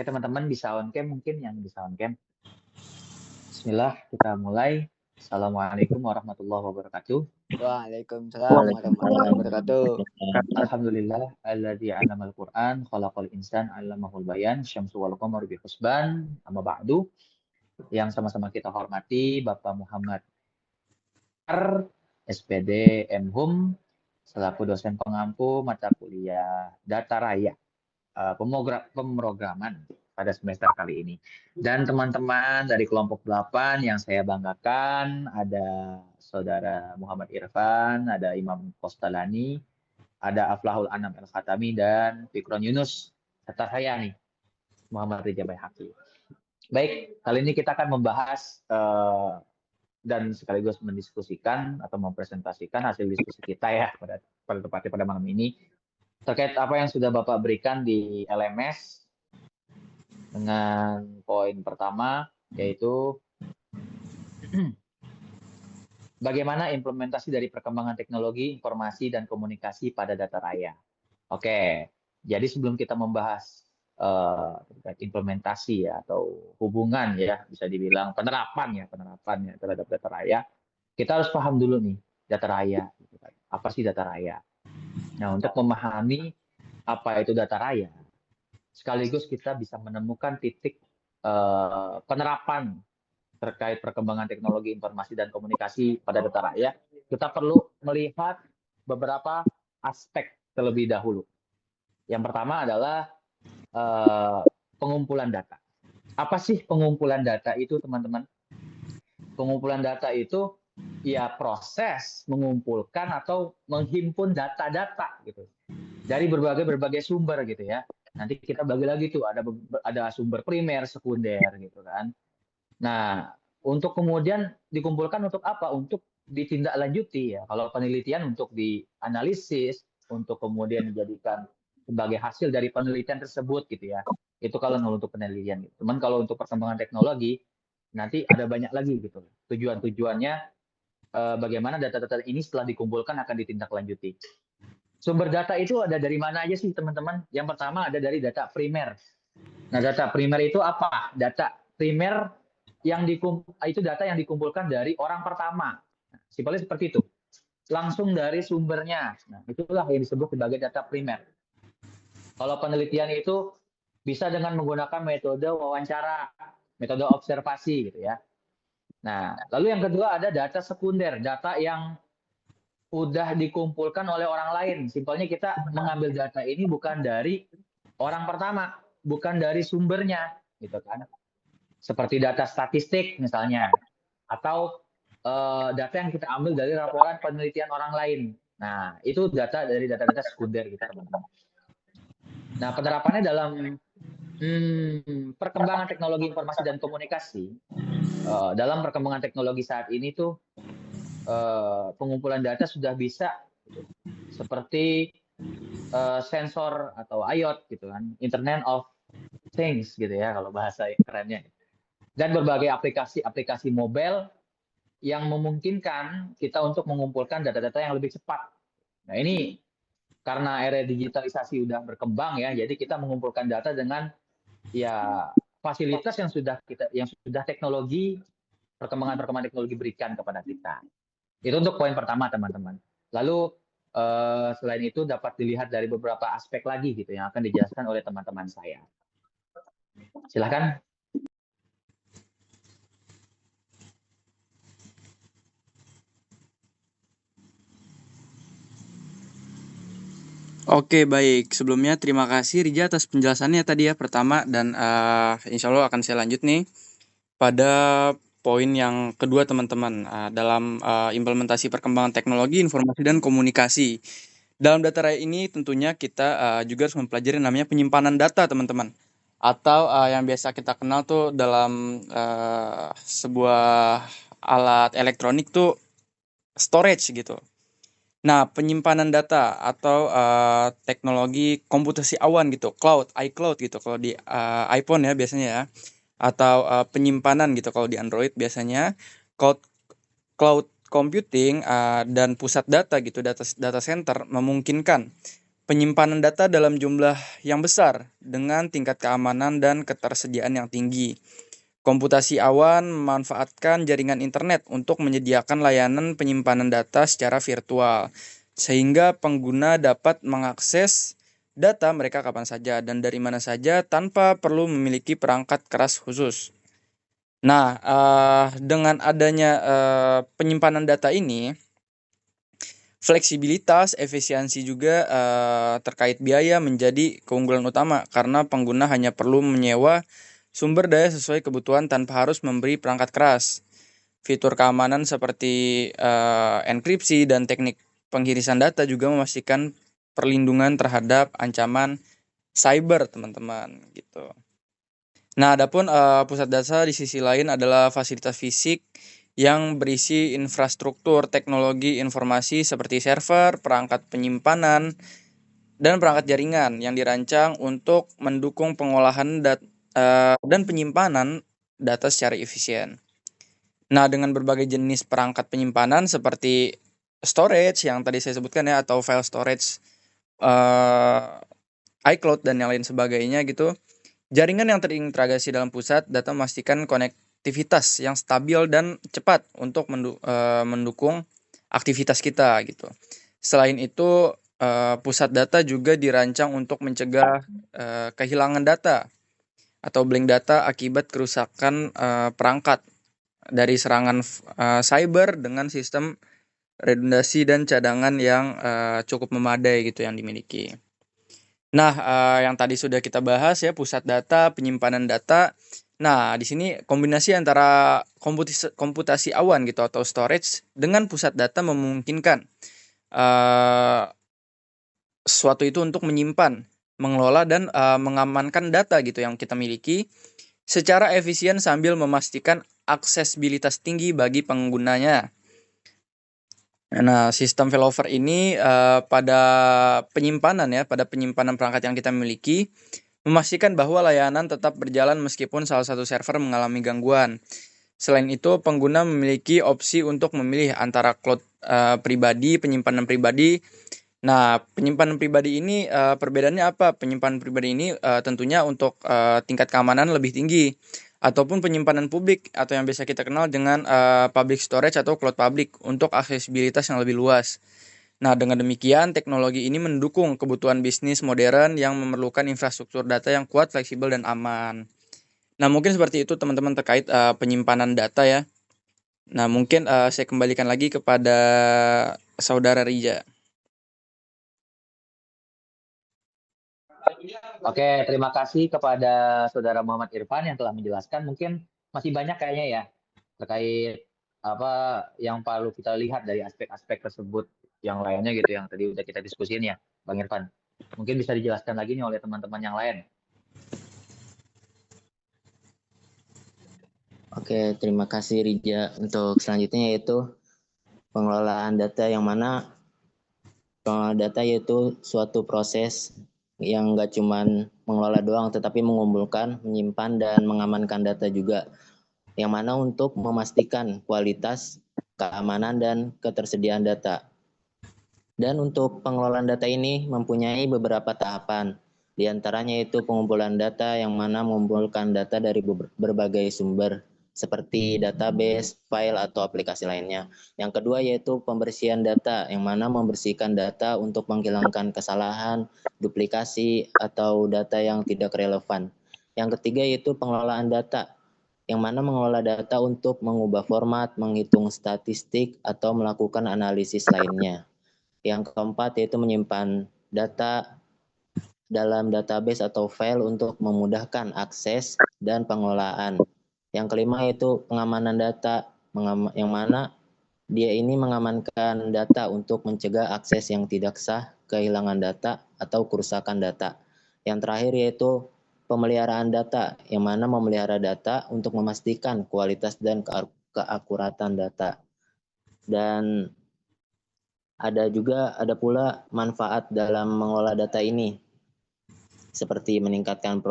Oke teman-teman, bisa on cam mungkin yang bisa on cam. Bismillah, kita mulai. Assalamualaikum warahmatullahi wabarakatuh. Waalaikumsalam warahmatullahi wabarakatuh. Alhamdulillah, alladzi 'allamal Qur'an, khalaqal insan, 'allamahul bayan, syamsu wal qamaru bi husban, amma ba'du. Yang sama-sama kita hormati Bapak Muhammad SPD MHum selaku dosen pengampu mata kuliah Data Raya pemrograman pada semester kali ini. Dan teman-teman dari kelompok 8 yang saya banggakan, ada Saudara Muhammad Irfan, ada Imam Postalani, ada Aflahul Anam El-Khatami, dan Fikron Yunus, serta saya nih, Muhammad Rija Baihaqi. Baik, kali ini kita akan membahas dan sekaligus mendiskusikan atau mempresentasikan hasil diskusi kita ya pada malam ini terkait apa yang sudah Bapak berikan di LMS dengan poin pertama, yaitu bagaimana implementasi dari perkembangan teknologi informasi dan komunikasi pada data raya. Oke, jadi sebelum kita membahas implementasi ya atau hubungan ya, bisa dibilang penerapan ya terhadap data raya, kita harus paham dulu nih data raya. Apa sih data raya? Nah, untuk memahami apa itu data raya, sekaligus kita bisa menemukan titik penerapan terkait perkembangan teknologi informasi dan komunikasi pada data raya, kita perlu melihat beberapa aspek terlebih dahulu. Yang pertama adalah pengumpulan data. Apa sih pengumpulan data itu, teman-teman? Pengumpulan data itu ya proses mengumpulkan atau menghimpun data-data gitu dari berbagai sumber gitu ya. Nanti kita bagi lagi tuh ada sumber primer, sekunder gitu kan. Nah, untuk kemudian dikumpulkan untuk apa? Untuk ditindaklanjuti ya. Kalau penelitian untuk dianalisis, untuk kemudian dijadikan sebagai hasil dari penelitian tersebut gitu ya. Itu kalau untuk penelitian. Cuman kalau untuk perkembangan teknologi, nanti ada banyak lagi gitu. Tujuannya bagaimana data-data ini setelah dikumpulkan akan ditindaklanjuti. Sumber data itu ada dari mana aja sih teman-teman? Yang pertama ada dari data primer. Nah, data primer itu apa? Data primer itu data yang dikumpulkan dari orang pertama. Simpelnya seperti itu. Langsung dari sumbernya. Nah, itulah yang disebut sebagai data primer. Kalau penelitian itu bisa dengan menggunakan metode wawancara, metode observasi gitu ya. Nah, lalu yang kedua ada data sekunder, data yang udah dikumpulkan oleh orang lain. Simpelnya kita mengambil data ini bukan dari orang pertama, bukan dari sumbernya, gitu kan. Seperti data statistik misalnya, atau data yang kita ambil dari laporan penelitian orang lain. Nah, itu data dari data-data sekunder gitu, teman-teman. Nah, penerapannya dalam perkembangan teknologi informasi dan komunikasi, dalam perkembangan teknologi saat ini tuh pengumpulan data sudah bisa gitu. Seperti sensor atau IoT gitu kan, Internet of Things gitu ya kalau bahasa kerennya. Dan berbagai aplikasi mobile yang memungkinkan kita untuk mengumpulkan data-data yang lebih cepat. Nah, ini karena era digitalisasi udah berkembang ya, jadi kita mengumpulkan data dengan ya fasilitas yang sudah teknologi perkembangan teknologi berikan kepada kita. Itu untuk poin pertama, teman-teman. Lalu selain itu dapat dilihat dari beberapa aspek lagi gitu yang akan dijelaskan oleh teman-teman saya. Silakan. Oke, baik. Sebelumnya terima kasih Rija atas penjelasannya tadi ya pertama, dan insya Allah akan saya lanjut nih pada poin yang kedua teman-teman, dalam implementasi perkembangan teknologi informasi dan komunikasi. Dalam data raya ini tentunya kita juga harus mempelajari namanya penyimpanan data teman-teman, atau yang biasa kita kenal tuh dalam sebuah alat elektronik tuh storage gitu. Nah, penyimpanan data atau teknologi komputasi awan gitu, iCloud gitu kalau di iPhone ya biasanya ya, atau penyimpanan gitu kalau di Android biasanya, cloud computing dan pusat data gitu, data center memungkinkan penyimpanan data dalam jumlah yang besar dengan tingkat keamanan dan ketersediaan yang tinggi. Komputasi awan memanfaatkan jaringan internet untuk menyediakan layanan penyimpanan data secara virtual, sehingga pengguna dapat mengakses data mereka kapan saja dan dari mana saja tanpa perlu memiliki perangkat keras khusus. Nah, dengan adanya penyimpanan data ini, fleksibilitas, efisiensi juga terkait biaya menjadi keunggulan utama karena pengguna hanya perlu menyewa sumber daya sesuai kebutuhan tanpa harus memberi perangkat keras. Fitur keamanan seperti enkripsi dan teknik pengirisan data juga memastikan perlindungan terhadap ancaman cyber, teman-teman, gitu. Nah, adapun pusat data di sisi lain adalah fasilitas fisik yang berisi infrastruktur teknologi informasi seperti server, perangkat penyimpanan, dan perangkat jaringan yang dirancang untuk mendukung pengolahan dan penyimpanan data secara efisien. Nah, dengan berbagai jenis perangkat penyimpanan seperti storage yang tadi saya sebutkan ya, atau file storage, iCloud dan yang lain sebagainya gitu, jaringan yang terintegrasi dalam pusat data memastikan konektivitas yang stabil dan cepat untuk mendukung aktivitas kita gitu. Selain itu, pusat data juga dirancang untuk mencegah kehilangan data atau blank data akibat kerusakan perangkat dari serangan cyber dengan sistem redundasi dan cadangan yang cukup memadai gitu yang dimiliki. Nah, yang tadi sudah kita bahas ya, pusat data, penyimpanan data. Nah, di sini kombinasi antara komputasi awan gitu atau storage dengan pusat data memungkinkan sesuatu itu untuk menyimpan, mengelola dan mengamankan data gitu yang kita miliki secara efisien sambil memastikan aksesibilitas tinggi bagi penggunanya. Nah, sistem failover ini pada penyimpanan perangkat yang kita miliki memastikan bahwa layanan tetap berjalan meskipun salah satu server mengalami gangguan. Selain itu, pengguna memiliki opsi untuk memilih antara cloud pribadi, penyimpanan pribadi. Nah, penyimpanan pribadi ini perbedaannya apa? Penyimpanan pribadi ini tentunya untuk tingkat keamanan lebih tinggi, ataupun penyimpanan publik atau yang biasa kita kenal dengan public storage atau cloud public untuk aksesibilitas yang lebih luas. Nah, dengan demikian teknologi ini mendukung kebutuhan bisnis modern yang memerlukan infrastruktur data yang kuat, fleksibel, dan aman. Nah, mungkin seperti itu teman-teman terkait penyimpanan data ya. Nah, mungkin saya kembalikan lagi kepada Saudara Rija. Oke, terima kasih kepada Saudara Muhammad Irfan yang telah menjelaskan. Mungkin masih banyak kayaknya ya terkait apa yang perlu kita lihat dari aspek-aspek tersebut yang lainnya gitu yang tadi udah kita diskusin ya, Bang Irfan. Mungkin bisa dijelaskan lagi nih oleh teman-teman yang lain. Oke, terima kasih Rija. Untuk selanjutnya yaitu pengelolaan data, yang mana pengelolaan data yaitu suatu proses yang nggak cuman mengelola doang, tetapi mengumpulkan, menyimpan, dan mengamankan data juga. Yang mana untuk memastikan kualitas, keamanan, dan ketersediaan data. Dan untuk pengelolaan data ini mempunyai beberapa tahapan. Di antaranya yaitu pengumpulan data, yang mana mengumpulkan data dari berbagai sumber seperti database, file, atau aplikasi lainnya. Yang kedua yaitu pembersihan data, yang mana membersihkan data untuk menghilangkan kesalahan, duplikasi, atau data yang tidak relevan. Yang ketiga yaitu pengelolaan data, yang mana mengelola data untuk mengubah format, menghitung statistik, atau melakukan analisis lainnya. Yang keempat yaitu menyimpan data dalam database atau file untuk memudahkan akses dan pengelolaan. Yang kelima yaitu pengamanan data, yang mana dia ini mengamankan data untuk mencegah akses yang tidak sah, kehilangan data, atau kerusakan data. Yang terakhir yaitu pemeliharaan data, yang mana memelihara data untuk memastikan kualitas dan keakuratan data. Dan ada pula manfaat dalam mengelola data ini, seperti meningkatkan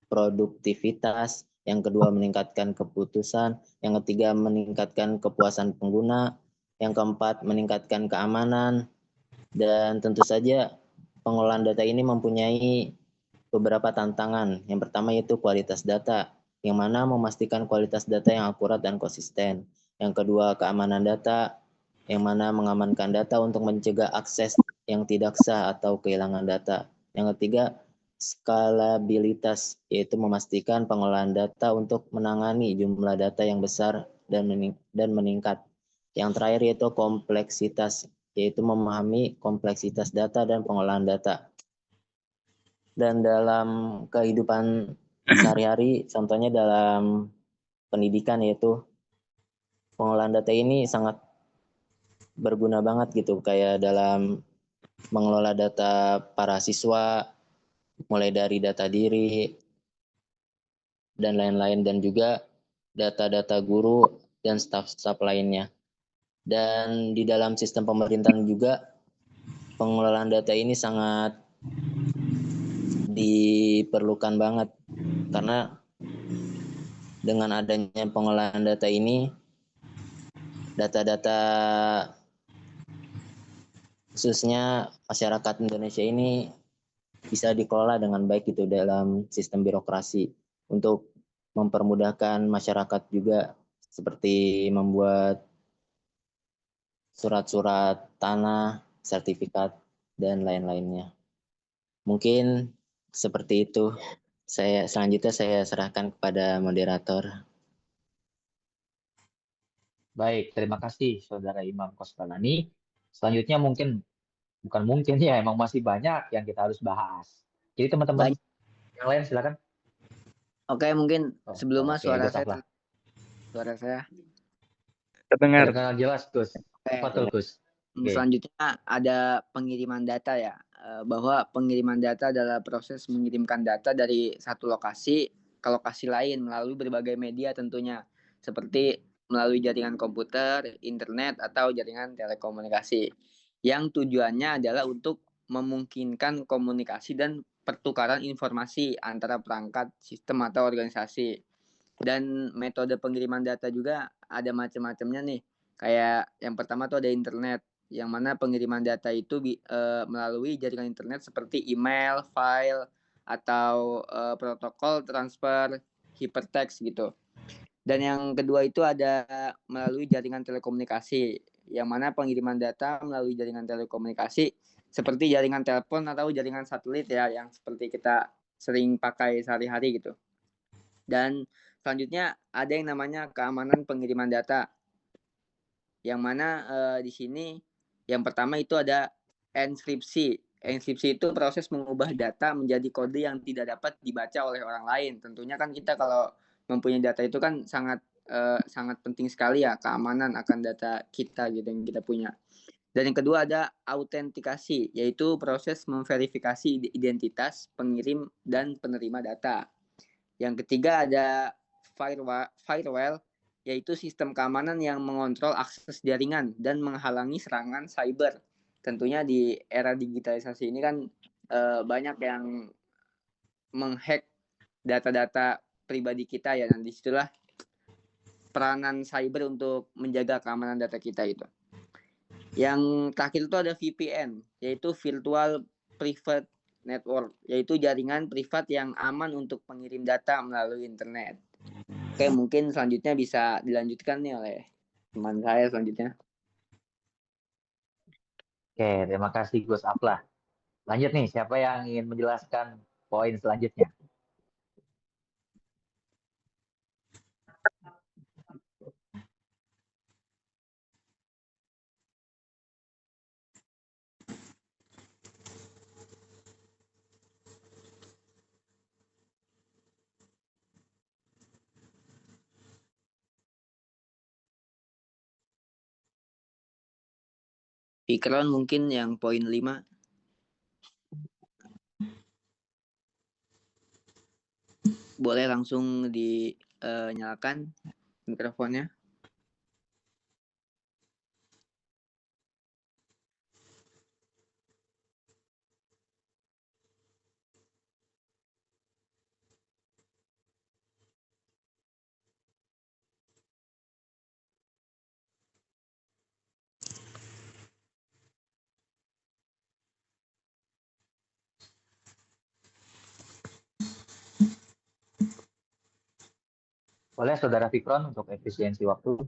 produktivitas, yang kedua meningkatkan keputusan, yang ketiga meningkatkan kepuasan pengguna, yang keempat meningkatkan keamanan, dan tentu saja pengelolaan data ini mempunyai beberapa tantangan. Yang pertama yaitu kualitas data, yang mana memastikan kualitas data yang akurat dan konsisten. Yang kedua, keamanan data, yang mana mengamankan data untuk mencegah akses yang tidak sah atau kehilangan data. Yang ketiga, skalabilitas, yaitu memastikan pengolahan data untuk menangani jumlah data yang besar dan meningkat. Yang terakhir yaitu kompleksitas, yaitu memahami kompleksitas data dan pengolahan data. Dan dalam kehidupan sehari-hari, contohnya dalam pendidikan, yaitu pengolahan data ini sangat berguna banget gitu, kayak dalam mengelola data para siswa, mulai dari data diri, dan lain-lain, dan juga data-data guru dan staf-staf lainnya. Dan di dalam sistem pemerintahan juga, pengelolaan data ini sangat diperlukan banget, karena dengan adanya pengolahan data ini, data-data khususnya masyarakat Indonesia ini bisa dikelola dengan baik gitu dalam sistem birokrasi untuk mempermudahkan masyarakat juga, seperti membuat surat-surat tanah, sertifikat, dan lain-lainnya. Mungkin seperti itu. Selanjutnya saya serahkan kepada moderator. Baik, terima kasih Saudara Imam Kostalani. Selanjutnya bukan mungkin ya, emang masih banyak yang kita harus bahas. Jadi teman-teman yang lain silakan. Oke, mungkin sebelumnya Oke, suara saya Terdengar. terdengar jelas, Gus. Betul, Gus. Oke. Selanjutnya ada pengiriman data ya, bahwa pengiriman data adalah proses mengirimkan data dari satu lokasi ke lokasi lain melalui berbagai media tentunya, seperti melalui jaringan komputer, internet, atau jaringan telekomunikasi. Yang tujuannya adalah untuk memungkinkan komunikasi dan pertukaran informasi antara perangkat, sistem, atau organisasi. Dan metode pengiriman data juga ada macam-macamnya nih. Kayak yang pertama tuh ada internet, yang mana pengiriman data itu melalui jaringan internet seperti email, file, atau protokol transfer hypertext gitu. Dan yang kedua itu ada melalui jaringan telekomunikasi, yang mana pengiriman data melalui jaringan telekomunikasi seperti jaringan telepon atau jaringan satelit ya, yang seperti kita sering pakai sehari-hari gitu. Dan selanjutnya ada yang namanya keamanan pengiriman data, yang mana di sini yang pertama itu ada enkripsi. Enkripsi itu proses mengubah data menjadi kode yang tidak dapat dibaca oleh orang lain. Tentunya kan kita kalau mempunyai data itu kan sangat penting sekali ya, keamanan akan data kita gitu yang kita punya. Dan yang kedua ada autentikasi, yaitu proses memverifikasi identitas pengirim dan penerima data. Yang ketiga ada firewall, yaitu sistem keamanan yang mengontrol akses jaringan dan menghalangi serangan cyber. Tentunya di era digitalisasi ini kan banyak yang menghack data-data pribadi kita ya, dan disitulah peranan cyber untuk menjaga keamanan data kita itu. Yang terakhir itu ada VPN, yaitu Virtual Private Network, yaitu jaringan privat yang aman untuk pengirim data melalui internet. Oke, mungkin selanjutnya bisa dilanjutkan nih oleh teman saya selanjutnya. Oke, terima kasih Gus Aflah. Lanjut nih, siapa yang ingin menjelaskan poin selanjutnya? Fikron mungkin yang poin 5. Boleh langsung dinyalakan mikrofonnya. Boleh Saudara Fikron untuk efisiensi waktu.